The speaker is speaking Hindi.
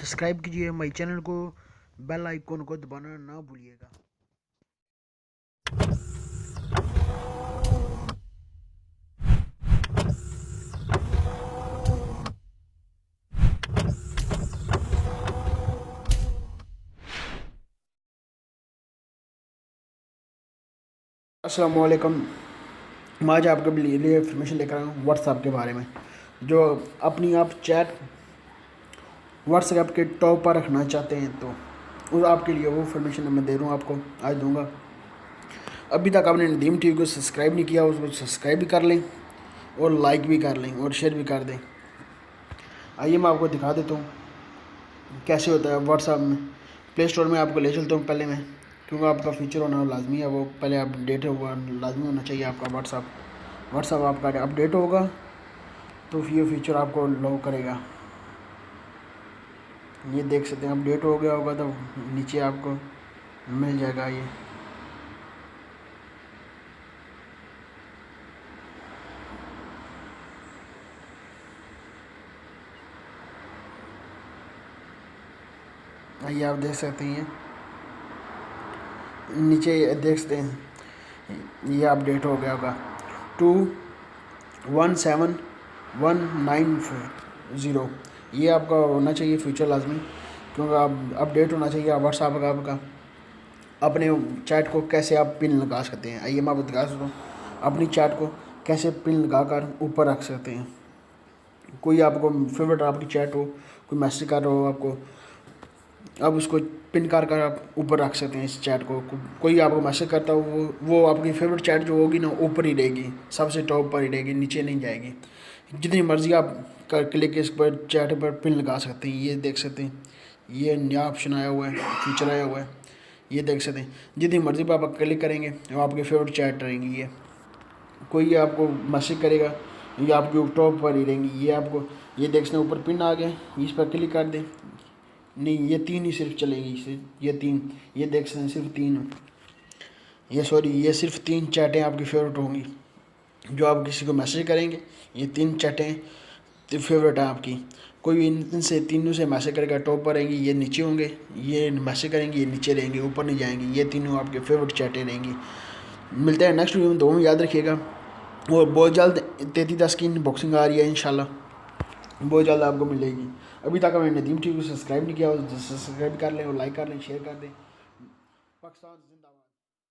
सब्सक्राइब कीजिए हमारे चैनल को, बेल आइकन को दबाना ना भूलिएगा। अस्सलाम वालेकुम। मैं आज आपके लिए इंफॉर्मेशन लेकर आया हूँ व्हाट्सएप के बारे में। जो अपनी आप चैट व्हाट्सएप के टॉप पर रखना चाहते हैं तो उस आपके लिए वो इंफॉर्मेशन मैं दे रहा हूँ, आपको आज दूंगा। अभी तक आपने नदीम टीवी को सब्सक्राइब नहीं किया, उसको सब्सक्राइब भी कर लें और लाइक भी कर लें और शेयर भी कर दें। आइए मैं आपको दिखा देता हूँ कैसे होता है व्हाट्सएप में। प्ले स्टोर में आपको ले चलता हूँ पहले मैं, क्योंकि आपका फीचर होना लाजमी है, वो पहले अपडेट होगा, लाजमी होना चाहिए आपका व्हाट्सएप आपका अपडेट होगा तो ये फीचर आपको लो करेगा। ये देख सकते हैं अपडेट हो गया होगा तो नीचे आपको मिल जाएगा। ये आप देख सकते हैं, नीचे देख सकते हैं ये अपडेट हो गया होगा 217190। ये आपका होना चाहिए फ्यूचर लाजमी, क्योंकि आप अपडेट होना चाहिए व्हाट्सएप का आपका। अपने चैट को कैसे आप पिन लगा सकते हैं, आइए मैं आपको दिखा सकता हूँ अपनी चैट को कैसे पिन लगा कर ऊपर रख सकते हैं। कोई आपको फेवरेट आपकी चैट हो, कोई मैसेज कर रहा हो आपको, अब उसको पिन कर कर आप ऊपर रख सकते हैं इस चैट को। कोई आपको मैसेज करता हो वो आपकी फेवरेट चैट जो होगी ना ऊपर ही रहेगी, सबसे टॉप पर ही रहेगी, नीचे नहीं जाएगी। जितनी मर्ज़ी आप कर क्लिक इस पर चैट पर पिन लगा सकते हैं। ये देख सकते हैं, ये नया ऑप्शन आया हुआ है, फीचर आया हुआ है, ये देख सकते हैं। जितनी मर्ज़ी पर आप क्लिक करेंगे वो आपकी फेवरेट चैट रहेंगी। ये कोई आपको मैसेज करेगा ये आपके टॉप पर ही रहेंगी। ये आपको ये देख सकते हैं ऊपर पिन आ गया, इस पर क्लिक कर दें, नहीं ये 3 ही सिर्फ चलेगी, सिर्फ ये 3, ये देख सकते हैं सिर्फ 3, ये सिर्फ 3 चैटें आपकी फेवरेट होंगी। जो आप किसी को मैसेज करेंगे ये 3 चैटें फेवरेट हैं आपकी। कोई भी इनसे तीनों से मैसेज करेगा टॉप पर रहेंगी, ये नीचे होंगे, ये मैसेज करेंगे ये नीचे रहेंगे, ऊपर नहीं जाएंगी। ये तीनों आपके फेवरेट चैटें रहेंगी। मिलते हैं नेक्स्ट वीडियो में, दो में याद रखिएगा। और बहुत जल्द 3310 की बॉक्सिंग आ रही है इंशाल्लाह, बहुत जल्द आपको मिलेगी। अभी तक हमें नदीम टीवी को सब्सक्राइब नहीं किया, सब्सक्राइब कर लें और लाइक कर लें, शेयर कर दें। पाकिस्तान